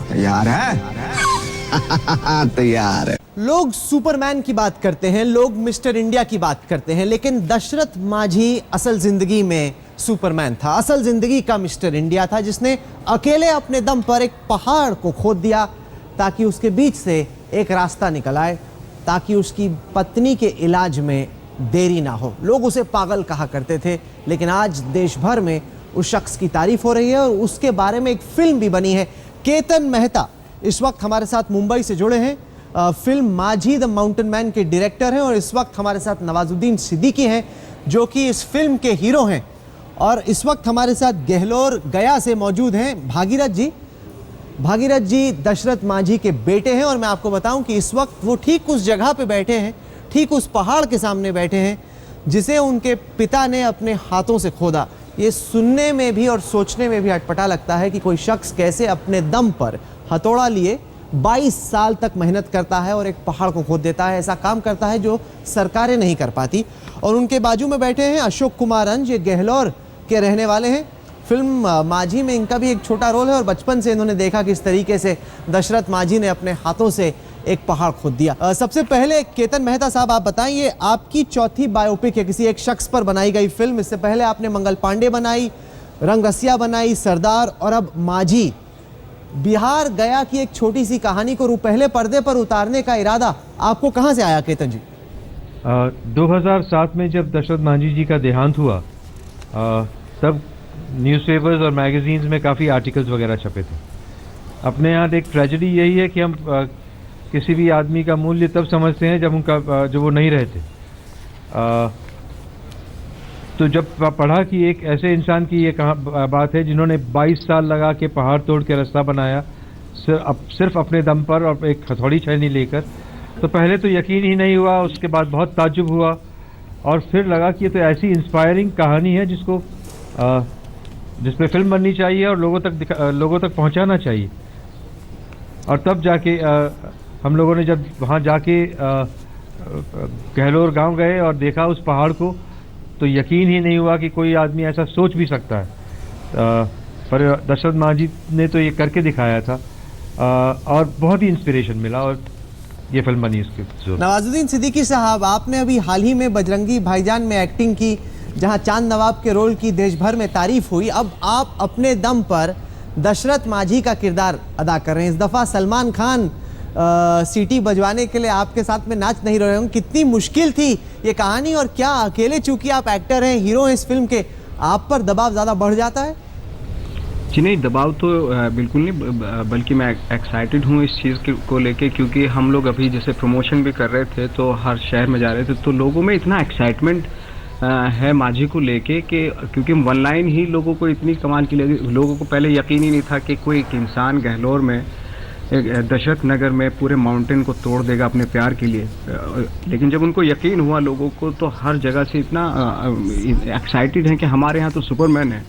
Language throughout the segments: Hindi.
तैयार है? तैयार है। लोग सुपरमैन की बात करते हैं, लोग मिस्टर इंडिया की बात करते हैं, लेकिन दशरथ मांझी असल जिंदगी में सुपरमैन था। असल जिंदगी का मिस्टर इंडिया था, जिसने अकेले अपने दम पर एक पहाड़ को खोद दिया ताकि उसके बीच से एक रास्ता निकल आए, ताकि उसकी पत्नी के इलाज में देरी ना हो। लोग उसे पागल कहा करते थे, लेकिन आज देश भर में उस शख्स की तारीफ हो रही है और उसके बारे में एक फिल्म भी बनी है। केतन मेहता इस वक्त हमारे साथ मुंबई से जुड़े हैं, film Manjhi the mountain man के डायरेक्टर हैं, और इस वक्त हमारे साथ नवाजुद्दीन सिद्दीकी हैं जो कि इस फिल्म के हीरो हैं। और इस वक्त हमारे साथ गहलोर गया से मौजूद हैं भागीरथ जी। भागीरथ जी दशरथ मांझी के बेटे हैं, और मैं आपको बताऊं कि इस वक्त वो ठीक उस जगह पे बैठे हैं, ठीक उस पहाड़ के सामने बैठे हैं जिसे उनके पिता ने अपने हाथों से खोदा। ये सुनने में भी और सोचने में भी अटपटा लगता है कि कोई शख्स कैसे अपने दम पर हथौड़ा लिए 22 साल तक मेहनत करता है और एक पहाड़ को खोद देता है। ऐसा काम करता है जो सरकारें नहीं कर पाती। और उनके बाजू में बैठे हैं अशोक कुमार अंज, ये गहलोर के रहने वाले हैं। फिल्म मांझी में इनका भी एक छोटा रोल है और बचपन से इन्होंने देखा किस तरीके से दशरथ मांझी ने अपने हाथों से एक पहाड़ खोद दिया। सबसे पहले केतन मेहता साहब, आप बताइए, आपकी चौथी बायोपिक है किसी एक शख्स पर बनाई गई फिल्म। इससे पहले आपने मंगल पांडे बनाई, रंग रसिया बनाई, सरदार, और अब मांझी। बिहार गया की एक छोटी सी कहानी को पहले पर्दे पर उतारने का इरादा आपको कहां से आया केतन जी? 2007 में जब दशरथ मांझी जी का देहांत हुआ, तब न्यूज़पेपर्स और मैगजीन्स में काफ़ी आर्टिकल्स वगैरह छपे थे। अपने यहाँ एक ट्रेजेडी यही है कि हम किसी भी आदमी का मूल्य तब समझते हैं जब वो नहीं रहते। तो जब पढ़ा कि एक ऐसे इंसान की ये बात है जिन्होंने 22 साल लगा के पहाड़ तोड़ के रास्ता बनाया सिर्फ अपने दम पर और एक हथौड़ी छलनी लेकर, तो पहले तो यकीन ही नहीं हुआ। उसके बाद बहुत ताज्जुब हुआ और फिर लगा कि ये तो ऐसी इंस्पायरिंग कहानी है जिस पे फिल्म बननी चाहिए और लोगों तक पहुंचाना चाहिए। और तब जाके हम लोगों ने जब वहाँ जाके गहलोर गांव गए और देखा उस पहाड़ को, तो यकीन ही नहीं हुआ कि कोई आदमी ऐसा सोच भी सकता है। पर दशरथ मांझी ने तो ये करके दिखाया था और बहुत ही इंस्पिरेशन मिला और ये फिल्म बनी इसके। नवाजुद्दीन सिद्दीकी साहब, आपने अभी हाल ही में बजरंगी भाईजान में एक्टिंग की, जहां चांद नवाब के रोल की देश भर में तारीफ हुई। अब आप अपने दम पर दशरथ मांझी का किरदार अदा कर रहे हैं। इस दफ़ा सलमान खान सीटी बजवाने के लिए आपके साथ में नाच नहीं रहे होंगे। कितनी मुश्किल थी ये कहानी, और क्या अकेले चूंकि आप एक्टर हैं, हीरो हैं इस फिल्म के, आप पर दबाव ज़्यादा बढ़ जाता है? जी नहीं, दबाव तो बिल्कुल नहीं, बल्कि मैं एक्साइटेड हूँ इस चीज़ को लेके, क्योंकि हम लोग अभी जैसे प्रमोशन भी कर रहे थे तो हर शहर में जा रहे थे, तो लोगों में इतना एक्साइटमेंट है मांझी को लेके कि क्योंकि वन लाइन ही लोगों को इतनी कमाल की लगी। लोगों को पहले यकीन ही नहीं था कि कोई एक इंसान गहलोर में, दशरथ नगर में पूरे माउंटेन को तोड़ देगा अपने प्यार के लिए। लेकिन जब उनको यकीन हुआ लोगों को, तो हर जगह से इतना एक्साइटेड हैं कि हमारे यहाँ तो सुपरमैन है।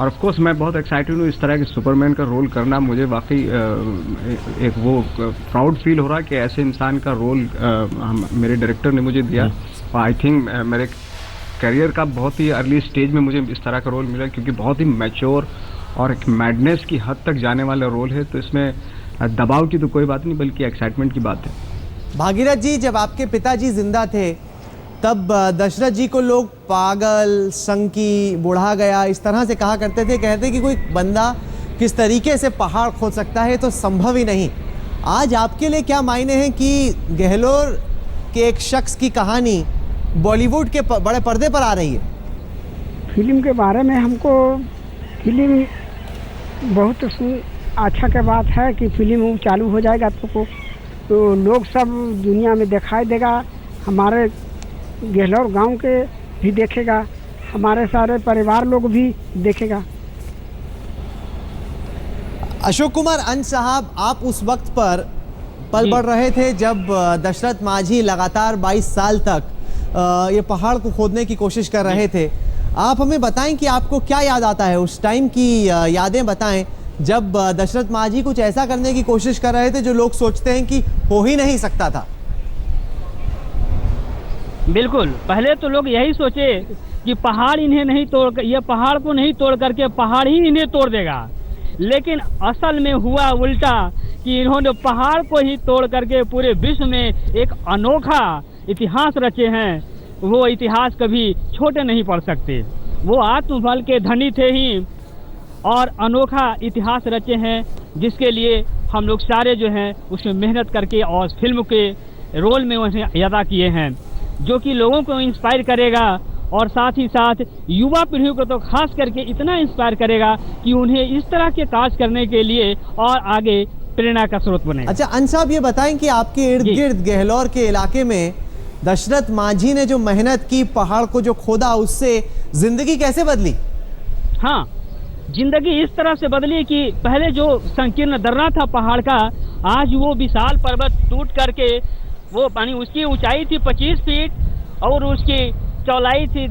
और ऑफ कोर्स मैं बहुत एक्साइटेड हूँ इस तरह के सुपरमैन का रोल करना। मुझे वाकई एक वो प्राउड फील हो रहा है कि ऐसे इंसान का रोल मेरे डायरेक्टर ने मुझे दिया। और आई थिंक मेरे करियर का बहुत ही अर्ली स्टेज में मुझे इस तरह का रोल मिला, क्योंकि बहुत ही मैच्योर और एक मैडनेस की हद तक जाने वाला रोल है। तो इसमें दबाव की तो कोई बात नहीं, बल्कि एक्साइटमेंट की बात है। भागीरथ जी, जब आपके पिताजी जिंदा थे तब दशरथ जी को लोग पागल, संकी, बूढ़ा गया इस तरह से कहा करते थे। कहते कि कोई बंदा किस तरीके से पहाड़ खोद सकता है, तो संभव ही नहीं। आज आपके लिए क्या मायने हैं कि गहलोर के एक शख्स की कहानी बॉलीवुड के बड़े पर्दे पर आ रही है? फिल्म के बारे में हमको फिल्म बहुत अच्छा के बात है कि फिल्म चालू हो जाएगा तो लोग सब दुनिया में दिखाई देगा। हमारे गहलोर गांव के भी देखेगा, हमारे सारे परिवार लोग भी देखेगा। अशोक कुमार अंज साहब, आप उस वक्त पर पल बढ़ रहे थे जब दशरथ मांझी लगातार 22 साल तक ये पहाड़ को खोदने की कोशिश कर रहे थे। आप हमें बताएं कि आपको क्या याद आता है, उस टाइम की यादें बताएं जब दशरथ मांझी कुछ ऐसा करने की कोशिश कर रहे थे जो लोग सोचते हैं कि हो ही नहीं सकता था। बिल्कुल, पहले तो लोग यही सोचे कि पहाड़ इन्हें नहीं तोड़, ये पहाड़ को नहीं तोड़ करके पहाड़ ही इन्हें तोड़ देगा। लेकिन असल में हुआ उल्टा कि इन्होंने पहाड़ को ही तोड़ करके पूरे विश्व में एक अनोखा इतिहास रचे हैं। वो इतिहास कभी छोटे नहीं पड़ सकते। वो आत्मबल के धनी थे ही और अनोखा इतिहास रचे हैं, जिसके लिए हम लोग सारे जो हैं उसमें मेहनत करके और फिल्म के रोल में उन्हें अदा किए हैं, जो कि लोगों को इंस्पायर करेगा और साथ ही साथ युवा पीढ़ियों को तो खास करके इतना इंस्पायर करेगा कि उन्हें इस तरह के काज करने के लिए और आगे प्रेरणा का स्रोत बने। अच्छा अंश साहब, ये बताएं कि आपके इर्द गिर्द गहलोर के इलाके में दशरथ माझी ने जो मेहनत की, पहाड़ को जो खोदा, उससे जिंदगी कैसे बदली? हाँ, जिंदगी इस तरह से बदली कि पहले जो संकीर्ण दर्रा था पहाड़ का, आज वो विशाल पर्वत टूट करके वो पानी, उसकी ऊंचाई थी 25 फीट और उसकी चौड़ाई थी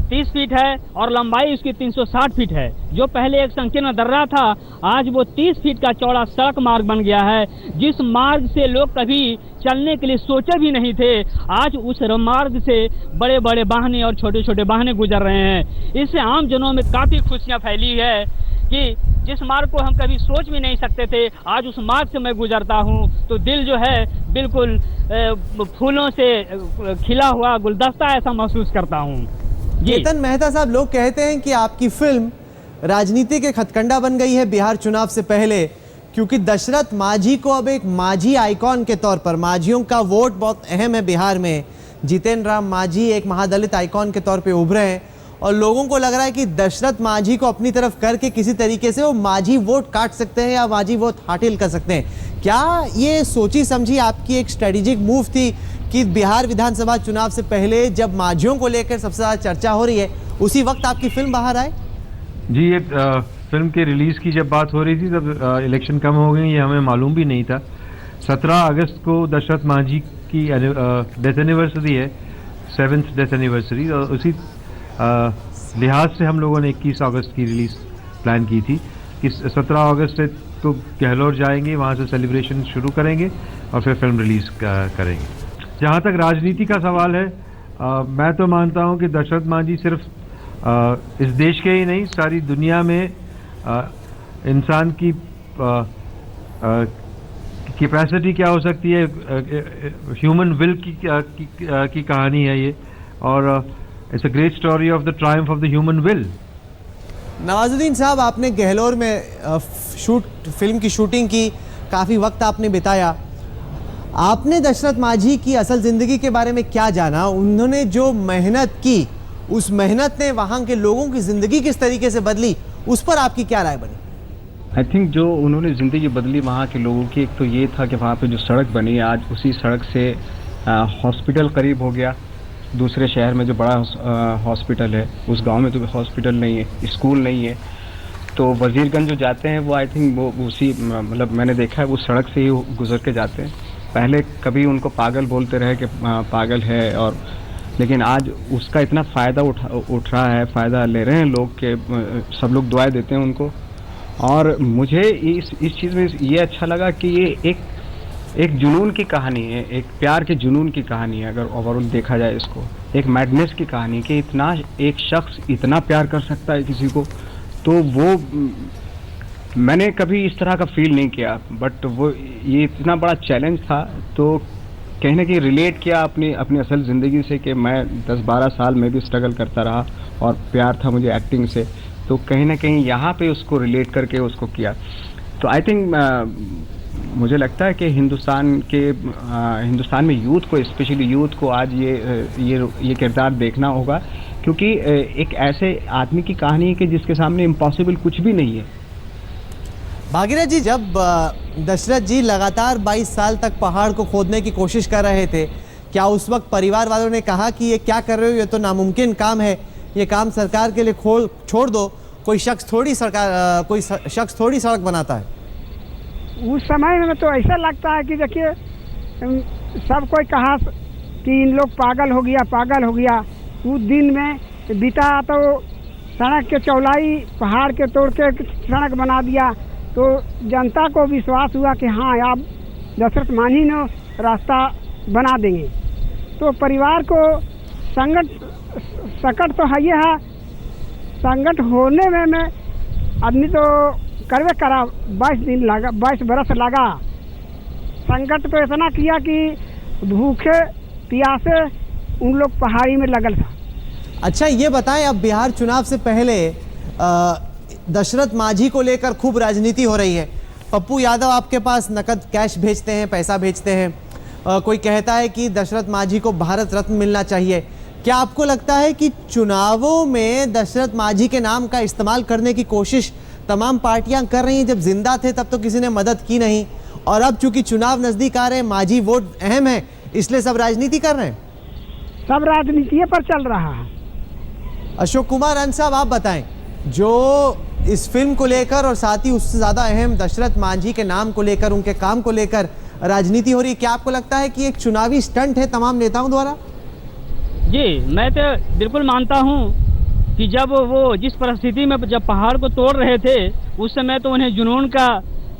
30 फीट है और लंबाई उसकी 360 फीट है। जो पहले एक संकीर्ण दर्रा था, आज वो 30 फीट का चौड़ा सड़क मार्ग बन गया है, जिस मार्ग से लोग कभी चलने के लिए सोचे भी नहीं थे। आज उस मार्ग से बड़े बड़े वाहने और छोटे छोटे वाहने गुजर रहे हैं। इससे आम जनों में काफ़ी खुशियाँ फैली है कि जिस मार्ग को हम कभी सोच भी नहीं सकते थे, आज उस मार्ग से मैं गुजरता हूँ तो दिल जो है बिल्कुल फूलों से खिला हुआ गुलदस्ता ऐसा महसूस करता हूँ। चेतन मेहता साहब, लोग कहते हैं कि आपकी फिल्म राजनीति के खतकंडा बन गई है बिहार चुनाव से पहले, क्योंकि दशरथ माझी को अब एक माझी आइकॉन के तौर पर, माझियों का वोट बहुत अहम है बिहार में, जितेंद्र राम माझी एक महादलित आइकॉन के तौर पे उभरे हैं और लोगों को लग रहा है कि दशरथ माझी को अपनी तरफ करके किसी तरीके से वो माझी वोट काट सकते हैं या माझी वोट हासिल कर सकते हैं। क्या ये सोची समझी आपकी एक स्ट्रेटेजिक मूव थी कि बिहार विधानसभा चुनाव से पहले जब माझियों को लेकर सबसे ज़्यादा चर्चा हो रही है, उसी वक्त आपकी फिल्म बाहर आए? जी, ये फिल्म के रिलीज़ की जब बात हो रही थी तब इलेक्शन कम हो गई, ये हमें मालूम भी नहीं था। 17 अगस्त को दशरथ माझी की डेथ एनिवर्सरी है, 7th डेथ एनिवर्सरी, और उसी लिहाज से हम लोगों ने 21 अगस्त की रिलीज़ प्लान की थी कि 17 अगस्त से तो गहलोर जाएंगे, वहाँ से सेलिब्रेशन शुरू करेंगे और फिर फिल्म रिलीज़ करेंगे। जहाँ तक राजनीति का सवाल है, मैं तो मानता हूँ कि दशरथ माझी सिर्फ इस देश के ही नहीं, सारी दुनिया में इंसान की कैपेसिटी क्या हो सकती है, ह्यूमन विल की कहानी है ये, और it's a great story of the Triumph of the human will. Nawazuddin साहब, आपने गहलोर में फिल्म की शूटिंग की, काफ़ी वक्त आपने बिताया। आपने दशरथ माझी की असल ज़िंदगी के बारे में क्या जाना? उन्होंने जो मेहनत की, उस मेहनत ने वहाँ के लोगों की ज़िंदगी किस तरीके से बदली, उस पर आपकी क्या राय बनी? आई थिंक जो उन्होंने ज़िंदगी बदली वहाँ के लोगों की, एक तो ये था कि वहाँ पे जो सड़क बनी, आज उसी सड़क से हॉस्पिटल करीब हो गया। दूसरे शहर में जो बड़ा हॉस्पिटल है, उस गांव में तो हॉस्पिटल नहीं है, स्कूल नहीं है। तो वजीरगंज जो जाते हैं वो आई थिंक वो उसी, मतलब मैंने देखा है वो सड़क से ही गुजर के जाते हैं। पहले कभी उनको पागल बोलते रहे कि पागल है, और लेकिन आज उसका इतना फ़ायदा उठ रहा है, फ़ायदा ले रहे हैं लोग के, सब लोग दुआएं देते हैं उनको। और मुझे इस चीज़ में ये अच्छा लगा कि ये एक जुनून की कहानी है, एक प्यार के जुनून की कहानी है। अगर ओवरऑल देखा जाए इसको, एक मैडनेस की कहानी कि इतना एक शख्स इतना प्यार कर सकता है किसी को, तो वो मैंने कभी इस तरह का फील नहीं किया। बट वो ये इतना बड़ा चैलेंज था, तो कहीं ना कहीं रिलेट किया अपनी असल ज़िंदगी से कि मैं 10-12 साल में भी स्ट्रगल करता रहा और प्यार था मुझे एक्टिंग से, तो कहीं ना कहीं यहाँ पे उसको रिलेट करके उसको किया। तो आई थिंक मुझे लगता है कि हिंदुस्तान में यूथ को, स्पेशली यूथ को आज ये किरदार देखना होगा, क्योंकि एक ऐसे आदमी की कहानी है कि जिसके सामने इम्पॉसिबल कुछ भी नहीं है। भागीरथ जी, जब दशरथ जी लगातार 22 साल तक पहाड़ को खोदने की कोशिश कर रहे थे, क्या उस वक्त परिवार वालों ने कहा कि ये क्या कर रहे हो, ये तो नामुमकिन काम है, ये काम सरकार के लिए छोड़ दो, कोई शख्स थोड़ी सड़क बनाता है? उस समय में तो ऐसा लगता है कि देखिए, सब कोई कहा कि इन लोग पागल हो गया। उस दिन में बीता तो सड़क के चौड़ाई पहाड़ के तोड़ के सड़क बना दिया, तो जनता को विश्वास हुआ कि हाँ, अब दशरथ माझी ने रास्ता बना देंगे। तो परिवार को संकट तो है ही है, संकट होने में आदमी तो करवे करा, 22 दिन लगा, 22 बरस लगा। संकट तो इतना किया कि भूखे प्यासे उन लोग पहाड़ी में लगल था। अच्छा ये बताएं, अब बिहार चुनाव से पहले दशरथ मांझी को लेकर खूब राजनीति हो रही है। पप्पू यादव आपके पास नकद कैश भेजते हैं, पैसा भेजते हैं। कोई कहता है कि दशरथ मांझी को भारत रत्न मिलना चाहिए। क्या आपको लगता है कि चुनावों में दशरथ मांझी के नाम का इस्तेमाल करने की कोशिश तमाम पार्टियां कर रही हैं? जब जिंदा थे तब तो किसी ने मदद की नहीं, और अब चूंकि चुनाव नजदीक आ रहे हैं, मांझी वोट अहम है, इसलिए सब राजनीति कर रहे हैं। सब राजनीति पर चल रहा है। अशोक कुमार अंश साहब, आप बताएं, जो इस फिल्म को लेकर और साथ ही उससे ज्यादा अहम दशरथ मांझी के नाम को लेकर, उनके काम को लेकर राजनीति हो रही है, क्या आपको लगता है कि एक चुनावी स्टंट है तमाम नेताओं द्वारा? जी, मैं तो बिल्कुल मानता हूँ कि जब वो जिस परिस्थिति में जब पहाड़ को तोड़ रहे थे, उस समय तो उन्हें जुनून का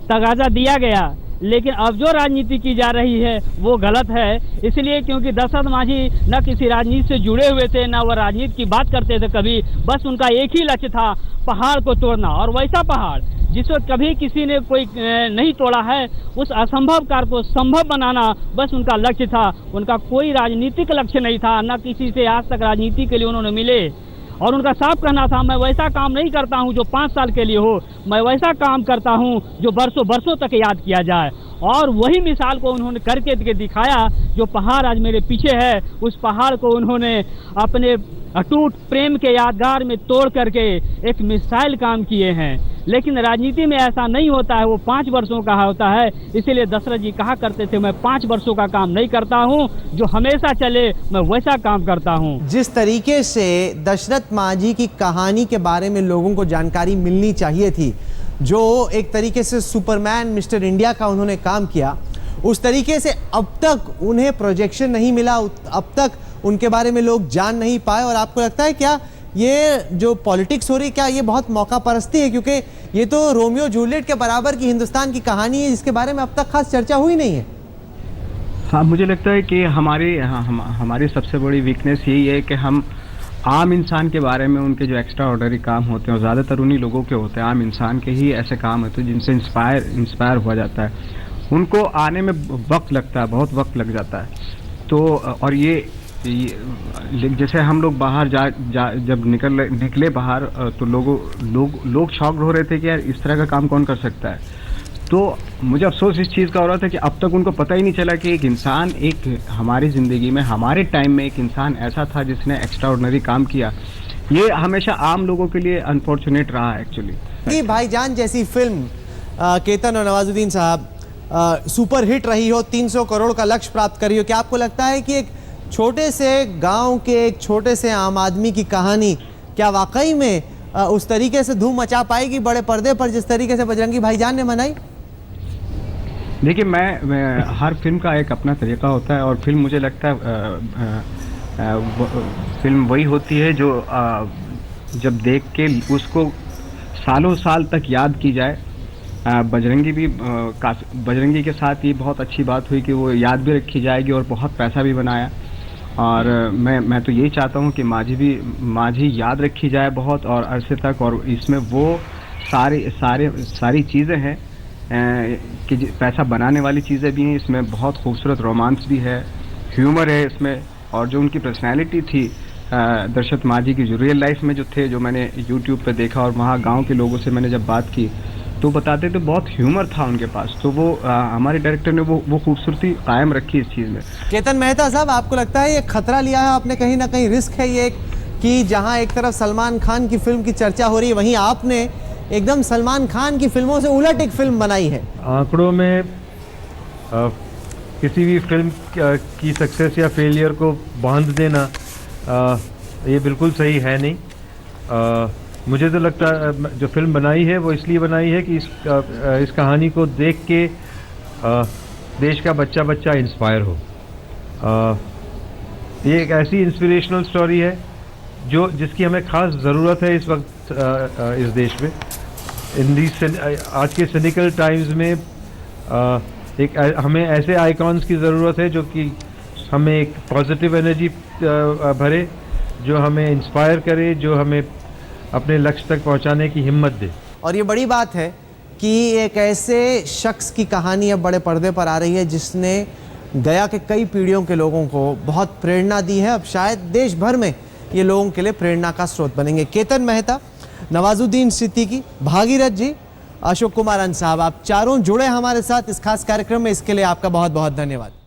तगाजा दिया गया, लेकिन अब जो राजनीति की जा रही है वो गलत है। इसलिए क्योंकि दशरथ मांझी न किसी राजनीति से जुड़े हुए थे, न वो राजनीति की बात करते थे कभी। बस उनका एक ही लक्ष्य था, पहाड़ को तोड़ना, और वैसा पहाड़ जिसको कभी किसी ने कोई नहीं तोड़ा है, उस असंभव कार्य को संभव बनाना बस उनका लक्ष्य था। उनका कोई राजनीतिक लक्ष्य नहीं था, न किसी से आज तक राजनीति के लिए उन्होंने मिले। और उनका साफ कहना था, मैं वैसा काम नहीं करता हूं जो 5 साल के लिए हो, मैं वैसा काम करता हूं जो बरसों बरसों तक याद किया जाए। और वही मिसाल को उन्होंने करके दिखाया। जो पहाड़ आज मेरे पीछे है, उस पहाड़ को उन्होंने अपने अटूट प्रेम के यादगार में तोड़ करके एक मिसाइल काम किए हैं। लेकिन राजनीति में ऐसा नहीं होता है, वो 5 वर्षों का होता है। इसीलिए दशरथ जी कहा करते थे, मैं 5 वर्षों का काम नहीं करता हूँ, जो हमेशा चले मैं वैसा काम करता हूँ। जिस तरीके से दशरथ मांझी की कहानी के बारे में लोगों को जानकारी मिलनी चाहिए थी, जो एक तरीके से सुपरमैन मिस्टर इंडिया का उन्होंने काम किया, उस तरीके से अब तक उन्हें प्रोजेक्शन नहीं मिला, अब तक उनके बारे में लोग जान नहीं पाए। और आपको लगता है क्या ये जो पॉलिटिक्स हो रही है, क्या ये बहुत मौका परस्ती है? क्योंकि ये तो रोमियो जूलियट के बराबर की हिंदुस्तान की कहानी है, जिसके बारे में अब तक खास चर्चा हुई नहीं है। हाँ, मुझे लगता है कि हमारी सबसे बड़ी वीकनेस यही है कि हम आम इंसान के बारे में, उनके जो एक्स्ट्रा ऑर्डनरी काम होते हैं, और ज़्यादातर उन्हीं लोगों के होते हैं, आम इंसान के ही ऐसे काम होते हैं जिनसे इंस्पायर हुआ जाता है। उनको आने में वक्त लगता है, बहुत वक्त लग जाता है। तो और ये जैसे हम लोग बाहर जब निकले बाहर, तो लोग शॉक्ड हो रहे थे कि यार इस तरह का काम कौन कर सकता है। तो मुझे अफसोस इस चीज़ का हो रहा था कि अब तक उनको पता ही नहीं चला कि एक इंसान, एक हमारी ज़िंदगी में, हमारे टाइम में एक इंसान ऐसा था जिसने एक्स्ट्रा ऑर्डिनरी काम किया। ये हमेशा आम लोगों के लिए अनफॉर्चुनेट रहा है एक्चुअली। भाईजान जैसी फिल्म केतन और नवाजुद्दीन साहब सुपर हिट रही हो, 300 करोड़ का लक्ष्य प्राप्त करी हो, क्या आपको लगता है कि एक छोटे से गांव के एक छोटे से आम आदमी की कहानी क्या वाकई में उस तरीके से धूम मचा पाएगी बड़े पर्दे पर जिस तरीके से बजरंगी भाईजान ने मनाई? देखिए, मैं हर फिल्म का एक अपना तरीका होता है, और फिल्म मुझे लगता है फिल्म वही होती है जो जब देख के उसको सालों साल तक याद की जाए। बजरंगी के साथ ये बहुत अच्छी बात हुई कि वो याद भी रखी जाएगी और बहुत पैसा भी बनाया। और मैं तो यही चाहता हूँ कि मांझी याद रखी जाए बहुत और अरसे तक। और इसमें वो सारी चीज़ें हैं कि पैसा बनाने वाली चीज़ें भी हैं, इसमें बहुत खूबसूरत रोमांस भी है, ह्यूमर है इसमें। और जो उनकी पर्सनैलिटी थी दशरथ मांझी की, जो रियल लाइफ में जो थे, जो मैंने यूट्यूब पे देखा और वहाँ गांव के लोगों से मैंने जब बात की तो बताते थे बहुत ह्यूमर था उनके पास। तो वो हमारे डायरेक्टर ने वो खूबसूरती कायम रखी इस चीज़ में। केतन मेहता साहब, आपको लगता है ये खतरा लिया है आपने, कहीं ना कहीं रिस्क है ये कि जहां एक तरफ सलमान खान की फिल्म की चर्चा हो रही है, वहीं आपने एकदम सलमान खान की फिल्मों से उलट एक फिल्म बनाई है? आंकड़ों में किसी भी फिल्म की सक्सेस या फेलियर को बांध देना ये बिल्कुल सही है नहीं। मुझे तो लगता है जो फिल्म बनाई है वो इसलिए बनाई है कि इस कहानी को देख के देश का बच्चा इंस्पायर हो। ये एक ऐसी इंस्पिरेशनल स्टोरी है जिसकी हमें खास ज़रूरत है इस वक्त इस देश में। आज के सिनिकल टाइम्स में हमें ऐसे आइकॉन्स की ज़रूरत है जो कि हमें एक पॉजिटिव एनर्जी भरे, जो हमें इंस्पायर करे, जो हमें अपने लक्ष्य तक पहुंचाने की हिम्मत दे। और ये बड़ी बात है कि एक ऐसे शख्स की कहानी अब बड़े पर्दे पर आ रही है जिसने गया के कई पीढ़ियों के लोगों को बहुत प्रेरणा दी है। अब शायद देश भर में ये लोगों के लिए प्रेरणा का स्रोत बनेंगे। केतन मेहता, नवाजुद्दीन सिद्दीकी, भागीरथ जी, अशोक कुमार अंस साहब, आप चारों जुड़े हमारे साथ इस खास कार्यक्रम में, इसके लिए आपका बहुत बहुत धन्यवाद।